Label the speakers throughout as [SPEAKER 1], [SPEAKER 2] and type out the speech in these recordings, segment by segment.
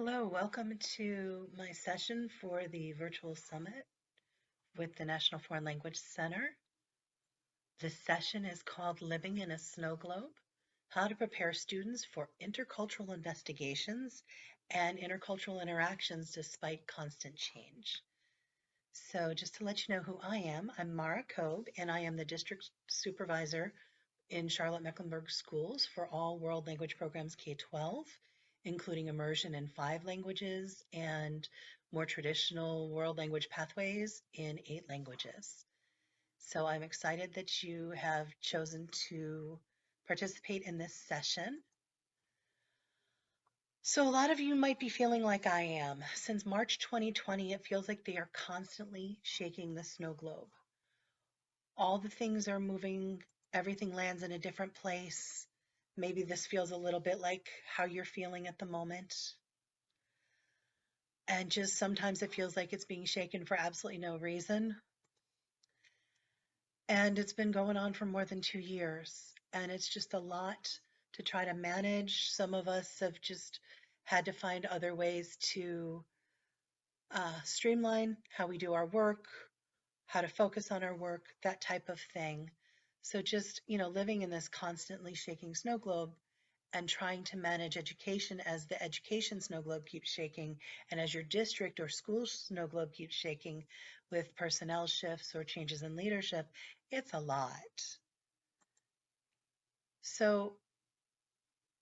[SPEAKER 1] Hello, welcome to my session for the virtual summit with the National Foreign Language Center. This session is called Living in a Snow Globe: How to Prepare Students for Intercultural Investigations and Intercultural Interactions Despite Constant Change. So just to let you know who I am, I'm Mara Kobe, and I am the District Supervisor in Charlotte-Mecklenburg schools for all world language programs K-12, including immersion in 5 languages and more traditional world language pathways in 8 languages. So I'm excited that you have chosen to participate in this session. So a lot of you might be feeling like I am. Since March 2020, it feels like they are constantly shaking the snow globe. All the things are moving, everything lands in a different place. Maybe this feels a little bit like how you're feeling at the moment. And just sometimes it feels like it's being shaken for absolutely no reason. And it's been going on for more than 2 years. And it's just a lot to try to manage. Some of us have just had to find other ways to streamline how we do our work, how to focus on our work, that type of thing. So just, living in this constantly shaking snow globe and trying to manage education as the education snow globe keeps shaking and as your district or school snow globe keeps shaking with personnel shifts or changes in leadership, it's a lot. So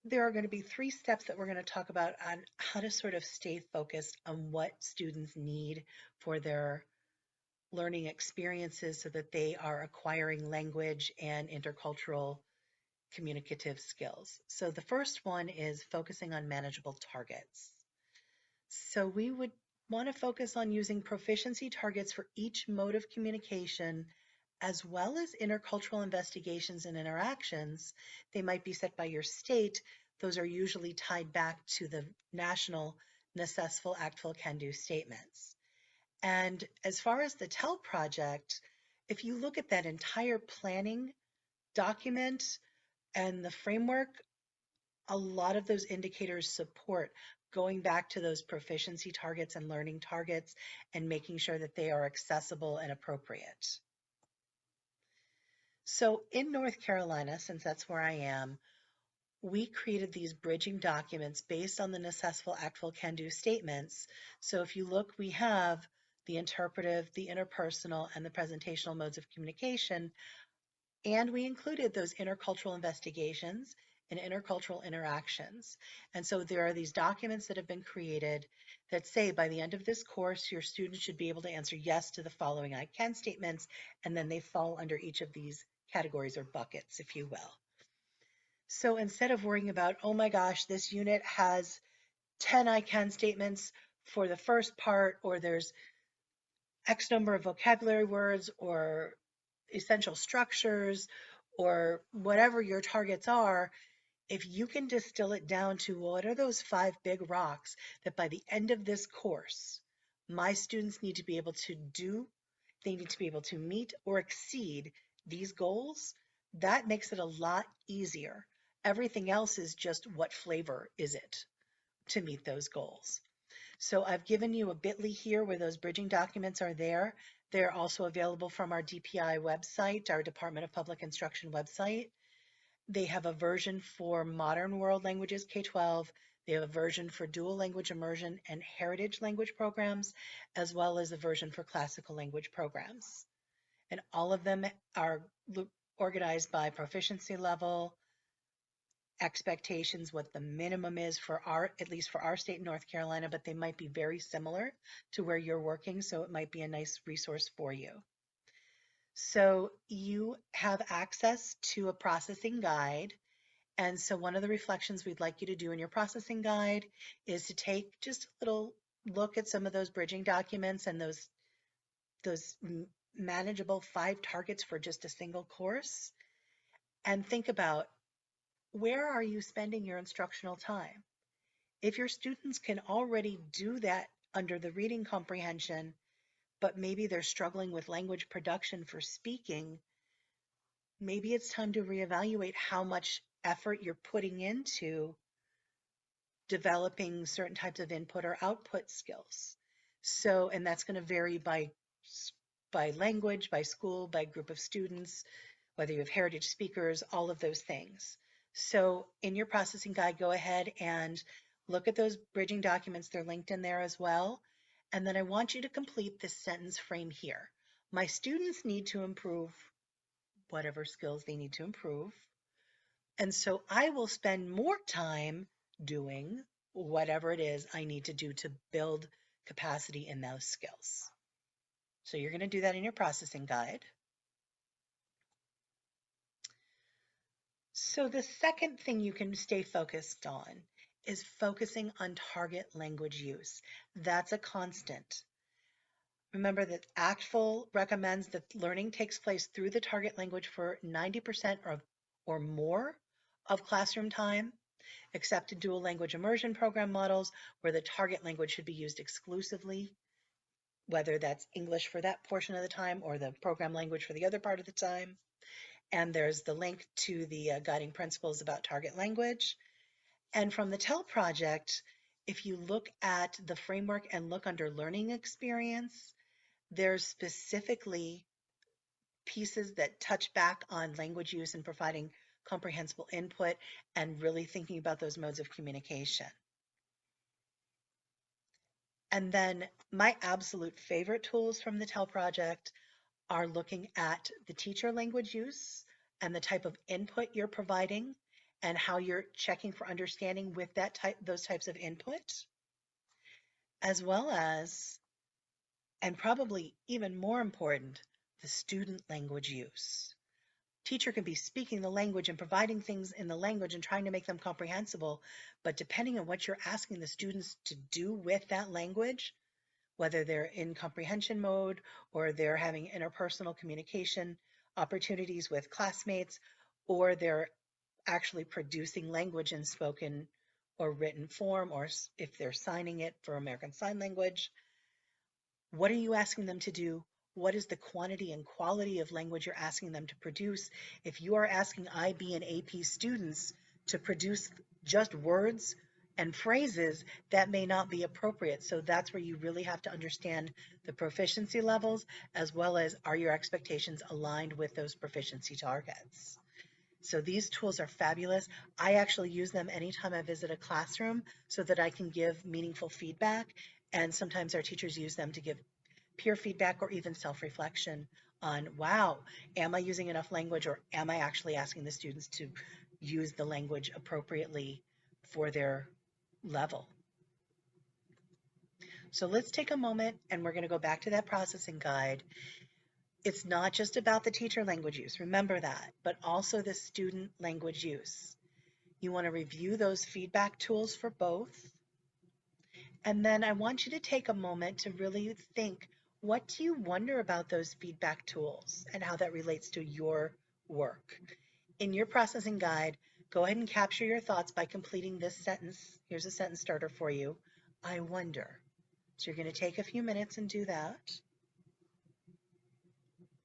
[SPEAKER 1] there are going to be 3 steps that we're going to talk about on how to sort of stay focused on what students need for their learning experiences so that they are acquiring language and intercultural communicative skills. So the first one is focusing on manageable targets. So we would want to focus on using proficiency targets for each mode of communication, as well as intercultural investigations and interactions. They might be set by your state. Those are usually tied back to the national necessful, actful, can-do statements. And as far as the TELL project, if you look at that entire planning document and the framework, a lot of those indicators support going back to those proficiency targets and learning targets and making sure that they are accessible and appropriate. So in North Carolina, since that's where I am, we created these bridging documents based on the necessful, actful, can-do statements. So if you look, we have the interpretive, the interpersonal, and the presentational modes of communication, and we included those intercultural investigations and intercultural interactions. And so there are these documents that have been created that say by the end of this course, your students should be able to answer yes to the following I can statements, and then they fall under each of these categories or buckets, if you will. So instead of worrying about, oh my gosh, this unit has 10 I can statements for the first part, or there's X number of vocabulary words or essential structures or whatever your targets are, if you can distill it down to what are those 5 big rocks that by the end of this course, my students need to be able to do, they need to be able to meet or exceed these goals, that makes it a lot easier. Everything else is just what flavor is it to meet those goals. So I've given you a bit.ly here where those bridging documents are there. They're also available from our DPI website, our Department of Public Instruction website. They have a version for modern world languages K-12. They have a version for dual language immersion and heritage language programs, as well as a version for classical language programs. And all of them are organized by proficiency level, expectations, what the minimum is for our, at least for our state in North Carolina, but they might be very similar to where you're working, so it might be a nice resource for you. So you have access to a processing guide. And so one of the reflections we'd like you to do in your processing guide is to take just a little look at some of those bridging documents and those manageable 5 targets for just a single course, and think about, where are you spending your instructional time? If your students can already do that under the reading comprehension, but maybe they're struggling with language production for speaking, maybe it's time to reevaluate how much effort you're putting into developing certain types of input or output skills. So, and that's going to vary by language, by school, by group of students, whether you have heritage speakers, all of those things. So in your processing guide, go ahead and look at those bridging documents. They're linked in there as well. And then I want you to complete this sentence frame here. My students need to improve whatever skills they need to improve. And so I will spend more time doing whatever it is I need to do to build capacity in those skills. So you're going to do that in your processing guide. So the second thing you can stay focused on is focusing on target language use. That's a constant. Remember that ACTFL recommends that learning takes place through the target language for 90% or more of classroom time, except in dual language immersion program models where the target language should be used exclusively, whether that's English for that portion of the time or the program language for the other part of the time. And there's the link to the guiding principles about target language. And from the TEL project, if you look at the framework and look under learning experience, there's specifically pieces that touch back on language use and providing comprehensible input and really thinking about those modes of communication. And then my absolute favorite tools from the TEL project are looking at the teacher language use and the type of input you're providing and how you're checking for understanding with those types of input, as well as, and probably even more important, the student language use. Teacher can be speaking the language and providing things in the language and trying to make them comprehensible, but depending on what you're asking the students to do with that language, whether they're in comprehension mode or they're having interpersonal communication opportunities with classmates, or they're actually producing language in spoken or written form, or if they're signing it for American Sign Language, what are you asking them to do? What is the quantity and quality of language you're asking them to produce? If you are asking IB and AP students to produce just words and phrases, that may not be appropriate. So that's where you really have to understand the proficiency levels, as well as are your expectations aligned with those proficiency targets. So these tools are fabulous. I actually use them anytime I visit a classroom so that I can give meaningful feedback. And sometimes our teachers use them to give peer feedback or even self-reflection on, wow, am I using enough language, or am I actually asking the students to use the language appropriately for their level? So let's take a moment and we're going to go back to that processing guide. It's not just about the teacher language use, remember that, but also the student language use. You want to review those feedback tools for both. And then I want you to take a moment to really think, what do you wonder about those feedback tools and how that relates to your work? In your processing guide, go ahead and capture your thoughts by completing this sentence. Here's a sentence starter for you. I wonder. So you're going to take a few minutes and do that.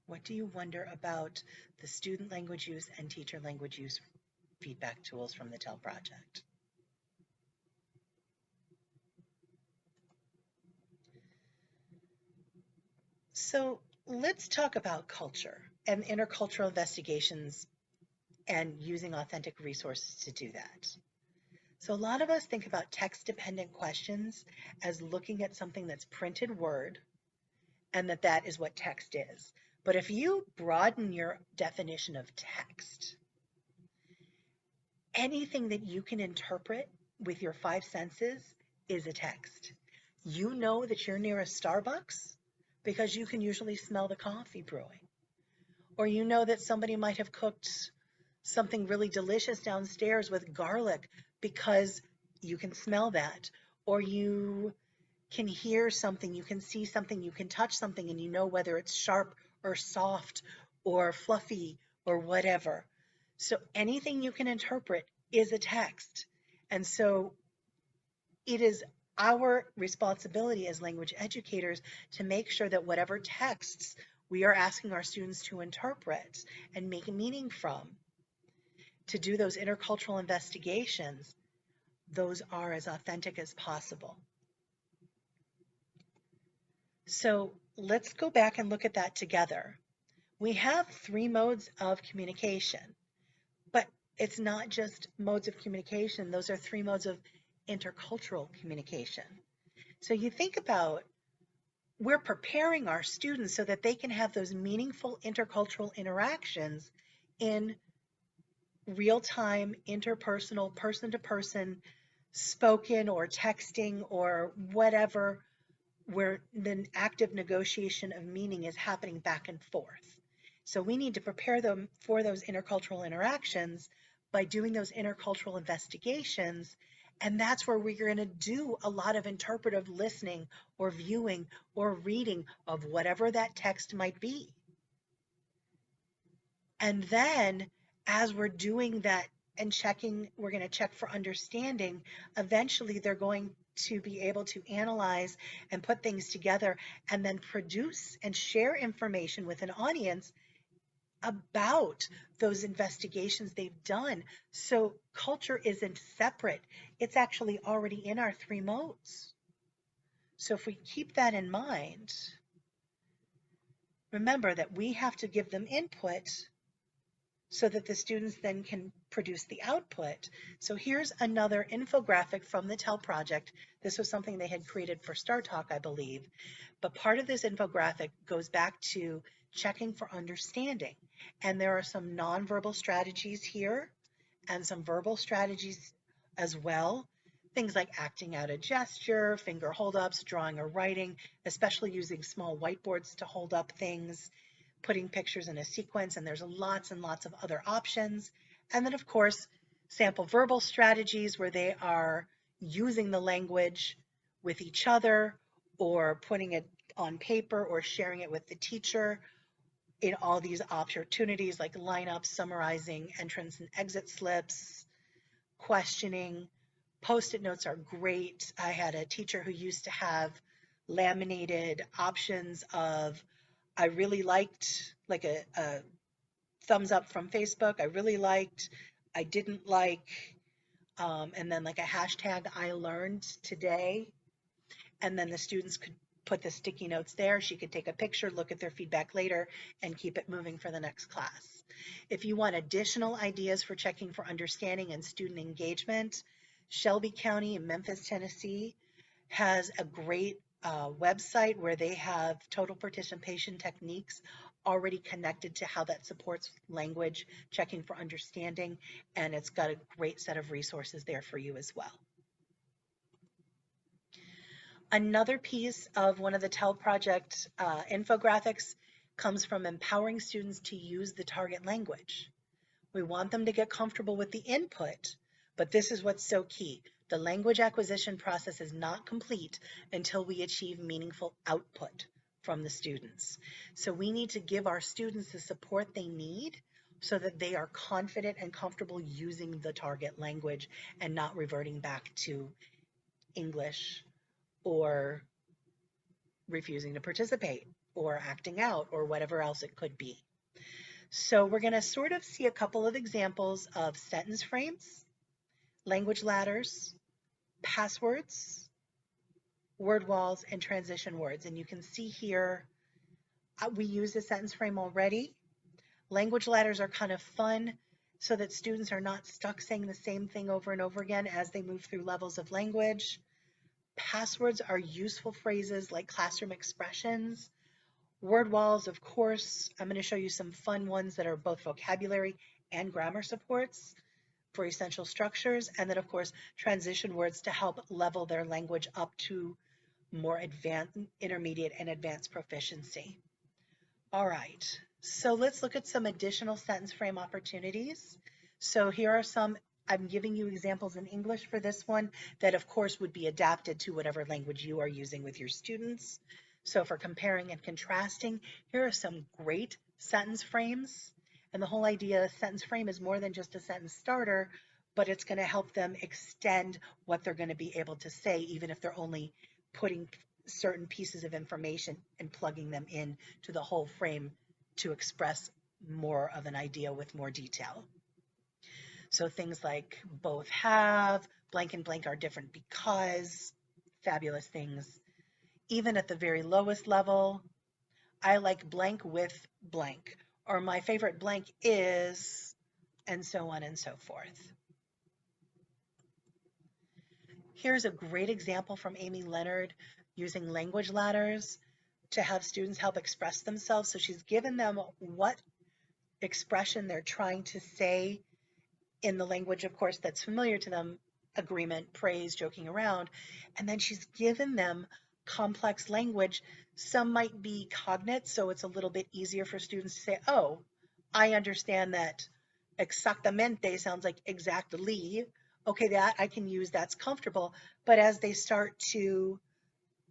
[SPEAKER 1] What do you wonder about the student language use and teacher language use feedback tools from the TEL project? So let's talk about culture and intercultural investigations and using authentic resources to do that. So a lot of us think about text-dependent questions as looking at something that's printed word and that is what text is. But if you broaden your definition of text, anything that you can interpret with your five senses is a text. You know that you're near a Starbucks because you can usually smell the coffee brewing. Or you know that somebody might have cooked something really delicious downstairs with garlic because you can smell that. Or you can hear something, you can see something, you can touch something, and you know whether it's sharp or soft or fluffy or whatever. So anything you can interpret is a text. And so it is our responsibility as language educators to make sure that whatever texts we are asking our students to interpret and make meaning from, to do those intercultural investigations, those are as authentic as possible. So let's go back and look at that together. We have three modes of communication, but it's not just modes of communication. Those are three modes of intercultural communication. So you think about, we're preparing our students so that they can have those meaningful intercultural interactions in real-time, interpersonal, person-to-person, spoken or texting or whatever, where the active negotiation of meaning is happening back and forth. So we need to prepare them for those intercultural interactions by doing those intercultural investigations. And that's where we're going to do a lot of interpretive listening or viewing or reading of whatever that text might be. And then as we're doing that and checking, we're going to check for understanding. Eventually, they're going to be able to analyze and put things together and then produce and share information with an audience about those investigations they've done. So culture isn't separate. It's actually already in our three modes. So if we keep that in mind, remember that we have to give them input so that the students then can produce the output. So here's another infographic from the TEL project. This was something they had created for Star Talk, I believe. But part of this infographic goes back to checking for understanding. And there are some nonverbal strategies here and some verbal strategies as well. Things like acting out a gesture, finger holdups, drawing or writing, especially using small whiteboards to hold up things, putting pictures in a sequence, and there's lots and lots of other options. And then, of course, sample verbal strategies where they are using the language with each other or putting it on paper or sharing it with the teacher in all these opportunities like lineups, summarizing, entrance and exit slips, questioning. Post-it notes are great. I had a teacher who used to have laminated options of, I really liked, like a thumbs up from Facebook, I really liked, I didn't like, and then like a hashtag I learned today. And then the students could put the sticky notes there. She could take a picture, look at their feedback later, and keep it moving for the next class. If you want additional ideas for checking for understanding and student engagement, Shelby County in Memphis, Tennessee has a great website where they have total participation techniques already connected to how that supports language, checking for understanding, and it's got a great set of resources there for you as well. Another piece of one of the TEL project infographics comes from empowering students to use the target language. We want them to get comfortable with the input, but this is what's so key. The language acquisition process is not complete until we achieve meaningful output from the students. So we need to give our students the support they need so that they are confident and comfortable using the target language and not reverting back to English or refusing to participate or acting out or whatever else it could be. So we're going to sort of see a couple of examples of sentence frames, language ladders, passwords, word walls, and transition words. And you can see here, we use the sentence frame already. Language ladders are kind of fun so that students are not stuck saying the same thing over and over again as they move through levels of language. Passwords are useful phrases like classroom expressions. Word walls, of course, I'm going to show you some fun ones that are both vocabulary and grammar supports for essential structures. And then, of course, transition words to help level their language up to more advanced, intermediate, and advanced proficiency. All right, so let's look at some additional sentence frame opportunities. So here are some. I'm giving you examples in English for this one that of course would be adapted to whatever language you are using with your students. So for comparing and contrasting, here are some great sentence frames. And the whole idea of a sentence frame is more than just a sentence starter, but it's going to help them extend what they're going to be able to say, even if they're only putting certain pieces of information and plugging them in to the whole frame to express more of an idea with more detail. So things like both have, blank and blank are different because fabulous things. Even at the very lowest level, I like blank with blank, or my favorite blank is, and so on and so forth. Here's a great example from Amy Leonard using language ladders to have students help express themselves. So she's given them what expression they're trying to say in the language, of course, that's familiar to them, agreement, praise, joking around. And then she's given them complex language. Some might be cognate, so it's a little bit easier for students to say, oh, I understand that exactamente sounds like exactly. Okay, that I can use, that's comfortable. But as they start to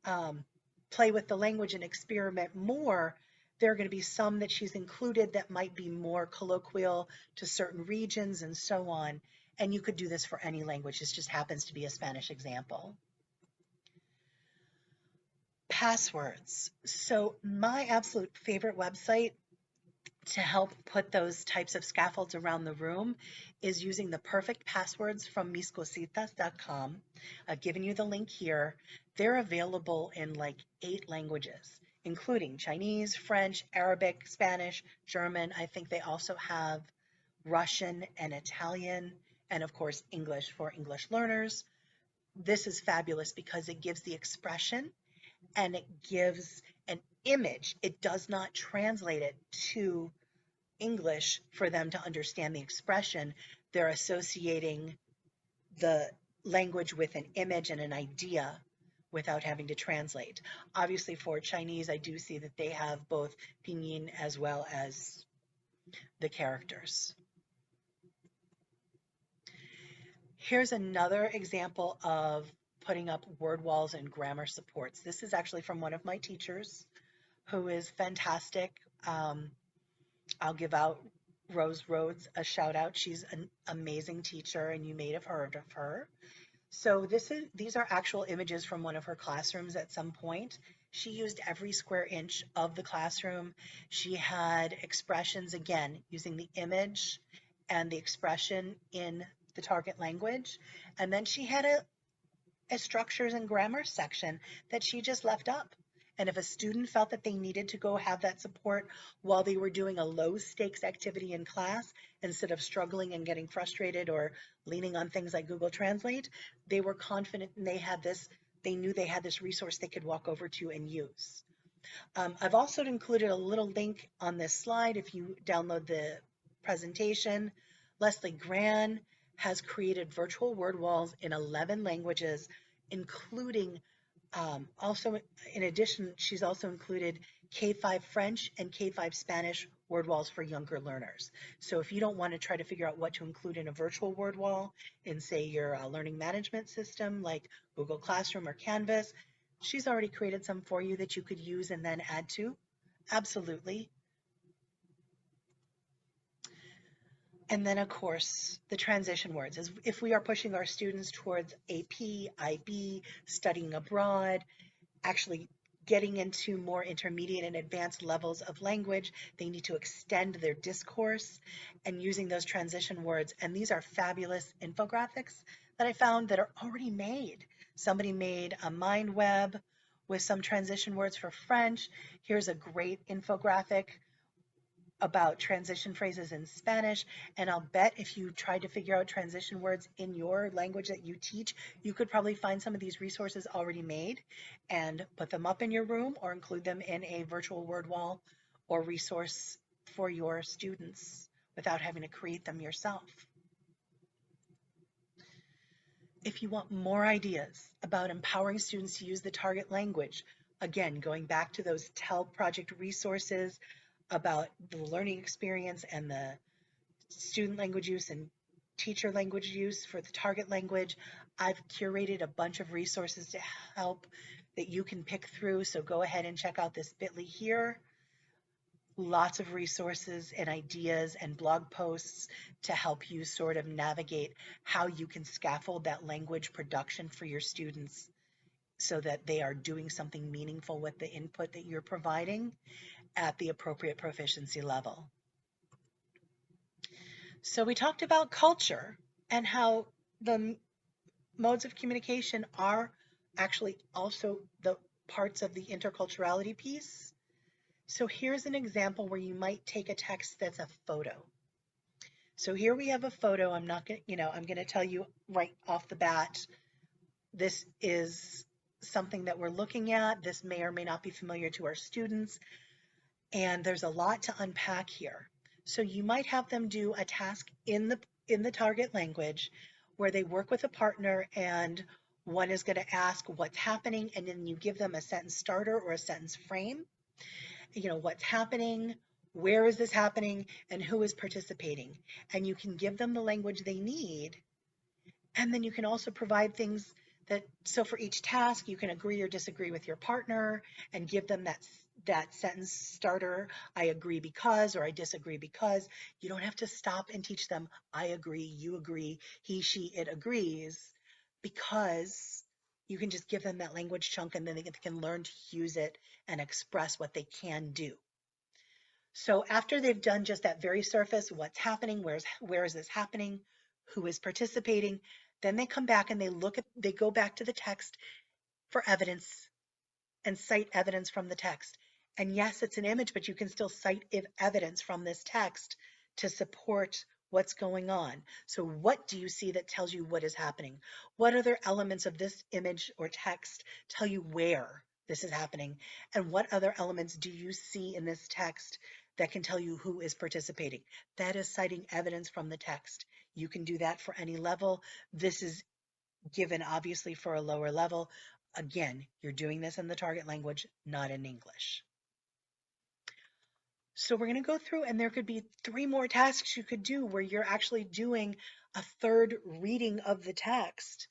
[SPEAKER 1] um, play with the language and experiment more, there are going to be some that she's included that might be more colloquial to certain regions and so on. And you could do this for any language. This just happens to be a Spanish example. Passwords. So my absolute favorite website to help put those types of scaffolds around the room is using the perfect passwords from miscositas.com. I've given you the link here. They're available in like 8 languages, including Chinese, French, Arabic, Spanish, German. I think they also have Russian and Italian, and of course, English for English learners. This is fabulous because it gives the expression and it gives an image. It does not translate it to English for them to understand the expression. They're associating the language with an image and an idea without having to translate. Obviously, for Chinese, I do see that they have both pinyin as well as the characters. Here's another example of putting up word walls and grammar supports. This is actually from one of my teachers who is fantastic. I'll give out Rose Rhodes a shout out. She's an amazing teacher and you may have heard of her. So these are actual images from one of her classrooms at some point. She used every square inch of the classroom. She had expressions, again, using the image and the expression in the target language. And then she had a structures and grammar section that she just left up. And if a student felt that they needed to go have that support while they were doing a low stakes activity in class, instead of struggling and getting frustrated or leaning on things like Google Translate, they were confident and they knew they had this resource they could walk over to and use. I've also included a little link on this slide if you download the presentation. Leslie Gran has created virtual word walls in 11 languages, including also, in addition, she's also included K5 French and K5 Spanish word walls for younger learners. So if you don't want to try to figure out what to include in a virtual word wall in, say, your learning management system like Google Classroom or Canvas, she's already created some for you that you could use and then add to. Absolutely. And then, of course, the transition words. As if we are pushing our students towards AP, IB, studying abroad, actually getting into more intermediate and advanced levels of language, they need to extend their discourse and using those transition words. And these are fabulous infographics that I found that are already made. Somebody made a mind web with some transition words for French. Here's a great infographic about transition phrases in Spanish, and I'll bet if you tried to figure out transition words in your language that you teach, you could probably find some of these resources already made and put them up in your room or include them in a virtual word wall or resource for your students without having to create them yourself. If you want more ideas about empowering students to use the target language, again, going back to those TEL project resources about the learning experience and the student language use and teacher language use for the target language, I've curated a bunch of resources to help that you can pick through. So go ahead and check out this bit.ly here. Lots of resources and ideas and blog posts to help you sort of navigate how you can scaffold that language production for your students so that they are doing something meaningful with the input that you're providing at the appropriate proficiency level. So we talked about culture and how the modes of communication are actually also the parts of the interculturality piece. So here's an example where you might take a text that's a photo. So here we have a photo. I'm not going to, I'm going to tell you right off the bat, this is something that we're looking at. This may or may not be familiar to our students. And there's a lot to unpack here. So you might have them do a task in the target language where they work with a partner and one is going to ask what's happening, and then you give them a sentence starter or a sentence frame. What's happening, where is this happening, and who is participating. And you can give them the language they need. And then you can also provide things so for each task, you can agree or disagree with your partner and give them that sentence starter. I agree because, or I disagree because. You don't have to stop and teach them, I agree, you agree, he, she, it agrees, because you can just give them that language chunk and then they can learn to use it and express what they can do. So after they've done just that very surface, what's happening, where is this happening, who is participating, then they come back and they go back to the text for evidence and cite evidence from the text. And yes, it's an image, but you can still cite evidence from this text to support what's going on. So what do you see that tells you what is happening? What other elements of this image or text tell you where this is happening? And what other elements do you see in this text that can tell you who is participating? That is citing evidence from the text. You can do that for any level. This is given obviously for a lower level. Again, you're doing this in the target language, not in English. So we're going to go through, and there could be 3 more tasks you could do where you're actually doing a third reading of the text.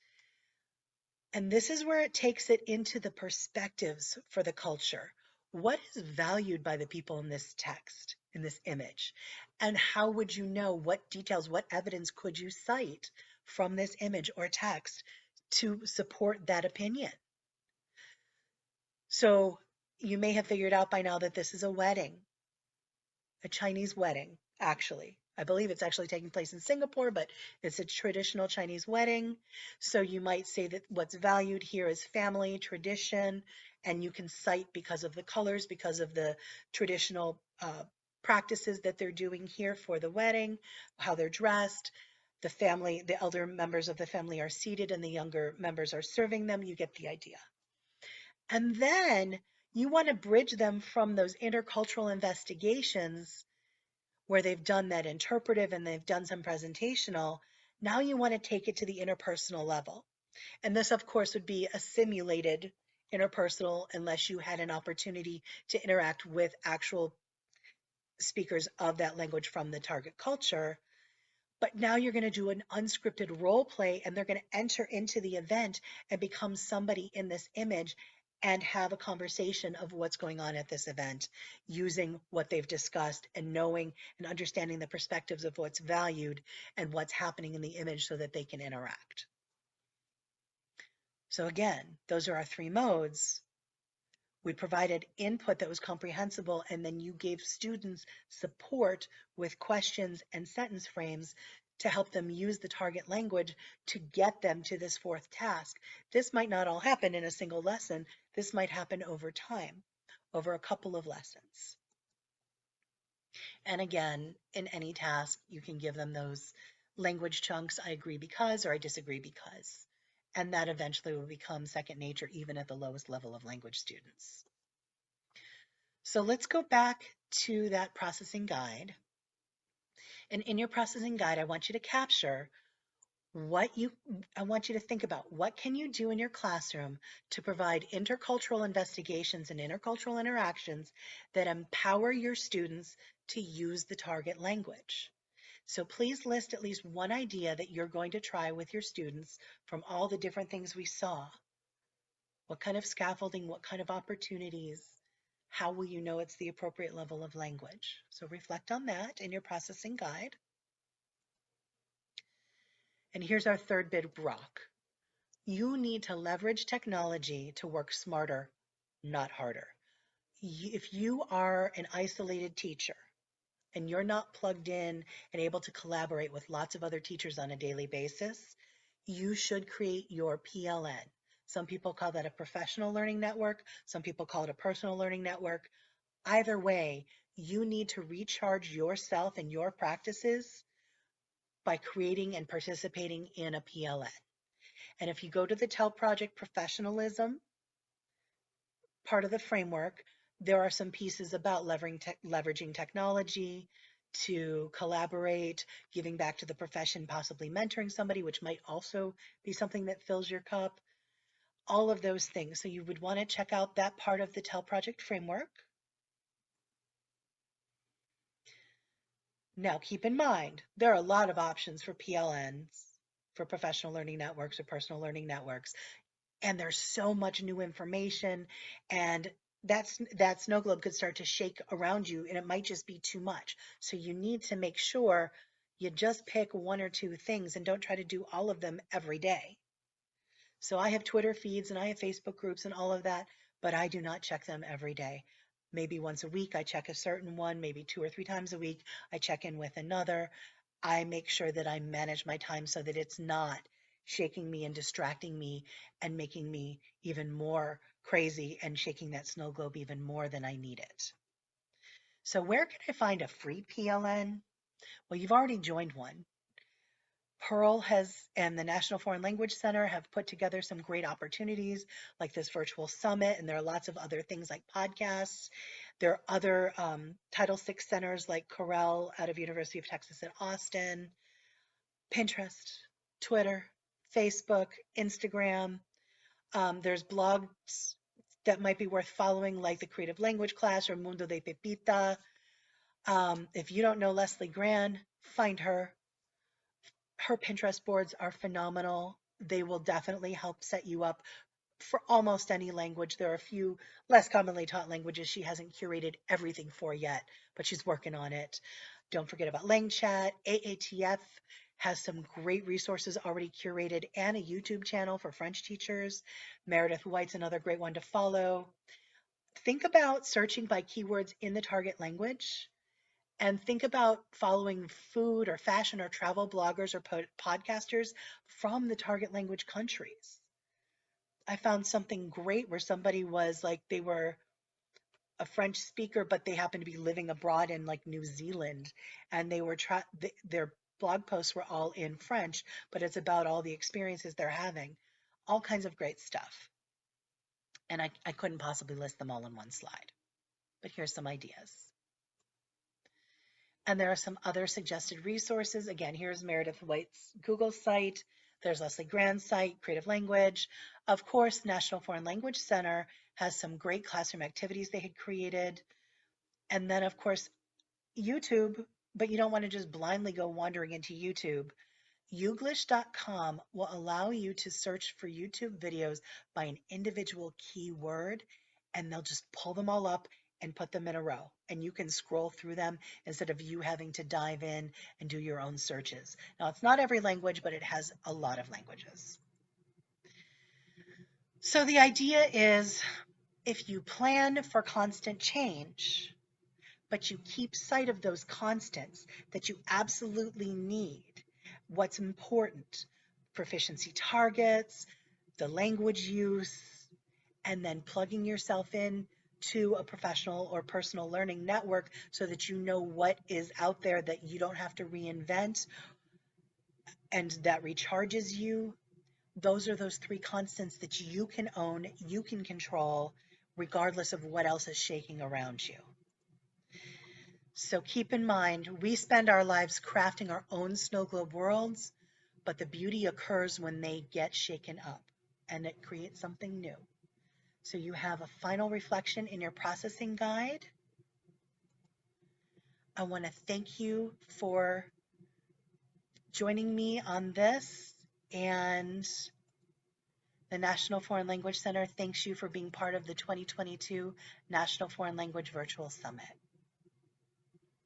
[SPEAKER 1] And this is where it takes it into the perspectives for the culture. What is valued by the people in this text, in this image? And how would you know what details, what evidence could you cite from this image or text to support that opinion? So you may have figured out by now that this is a wedding, a Chinese wedding, actually. I believe it's actually taking place in Singapore, but it's a traditional Chinese wedding. So you might say that what's valued here is family, tradition, and you can cite because of the colors, because of the traditional practices that they're doing here for the wedding, how they're dressed. The elder members of the family are seated and the younger members are serving them. You get the idea. And then you want to bridge them from those intercultural investigations where they've done that interpretive and they've done some presentational. Now you want to take it to the interpersonal level. And this, of course, would be a simulated interpersonal unless you had an opportunity to interact with actual speakers of that language from the target culture. But now you're going to do an unscripted role play and they're going to enter into the event and become somebody in this image and have a conversation of what's going on at this event using what they've discussed and knowing and understanding the perspectives of what's valued and what's happening in the image so that they can interact. So again, those are our 3 modes. We provided input that was comprehensible, and then you gave students support with questions and sentence frames to help them use the target language to get them to this 4th task. This might not all happen in a single lesson. This might happen over time, over a couple of lessons. And again, in any task, you can give them those language chunks, I agree because, or I disagree because. And that eventually will become second nature even at the lowest level of language students. So let's go back to that processing guide. And in your processing guide, I want you to capture I want you to think about what can you do in your classroom to provide intercultural investigations and intercultural interactions that empower your students to use the target language. So please list at least one idea that you're going to try with your students from all the different things we saw. What kind of scaffolding, what kind of opportunities? How will you know it's the appropriate level of language? So reflect on that in your processing guide. And here's our 3rd big rock. You need to leverage technology to work smarter, not harder. If you are an isolated teacher and you're not plugged in and able to collaborate with lots of other teachers on a daily basis, you should create your PLN. Some people call that a professional learning network. Some people call it a personal learning network. Either way, you need to recharge yourself and your practices by creating and participating in a PLN. And if you go to the TEL Project Professionalism part of the framework, there are some pieces about leveraging technology to collaborate, giving back to the profession, possibly mentoring somebody, which might also be something that fills your cup, all of those things. So you would want to check out that part of the TEL Project framework. Now, keep in mind, there are a lot of options for PLNs, for professional learning networks or personal learning networks. And there's so much new information, and that snow globe could start to shake around you, and it might just be too much. So you need to make sure you just pick one or two things and don't try to do all of them every day. So I have Twitter feeds and I have Facebook groups and all of that, but I do not check them every day. Maybe once a week I check a certain one, maybe 2 or 3 times a week I check in with another. I make sure that I manage my time so that it's not shaking me and distracting me and making me even more crazy and shaking that snow globe even more than I need it. So where can I find a free PLN? Well, you've already joined one. Pearl and the National Foreign Language Center have put together some great opportunities like this virtual summit, and there are lots of other things like podcasts. There are other Title VI centers like Corel out of University of Texas at Austin, Pinterest, Twitter, Facebook, Instagram. There's blogs that might be worth following like the Creative Language Class or Mundo de Pepita. If you don't know Leslie Gran, find her. Her Pinterest boards are phenomenal. They will definitely help set you up for almost any language. There are a few less commonly taught languages she hasn't curated everything for yet, but she's working on it. Don't forget about LangChat. AATF has some great resources already curated and a YouTube channel for French teachers. Meredith White's another great one to follow. Think about searching by keywords in the target language. And think about following food or fashion or travel bloggers or podcasters from the target language countries. I found something great where somebody was like, they were a French speaker, but they happened to be living abroad in like New Zealand. And they were, their blog posts were all in French, but it's about all the experiences they're having. All kinds of great stuff. And I couldn't possibly list them all in one slide, but here's some ideas. And there are some other suggested resources. Again, here's Meredith White's Google site. There's Leslie Gran's site, Creative Language. Of course, National Foreign Language Center has some great classroom activities they had created. And then, of course, YouTube, but you don't want to just blindly go wandering into YouTube. Youglish.com will allow you to search for YouTube videos by an individual keyword, and they'll just pull them all up and put them in a row. And you can scroll through them instead of you having to dive in and do your own searches. Now, it's not every language, but it has a lot of languages. So the idea is if you plan for constant change, but you keep sight of those constants that you absolutely need. What's important? Proficiency targets, the language use, and then plugging yourself in to a professional or personal learning network so that you know what is out there that you don't have to reinvent and that recharges you. Those are those three constants that you can own, you can control, regardless of what else is shaking around you. So keep in mind, we spend our lives crafting our own snow globe worlds, but the beauty occurs when they get shaken up and it creates something new. So you have a final reflection in your processing guide. I want to thank you for joining me on this, and the National Foreign Language Center thanks you for being part of the 2022 National Foreign Language Virtual Summit.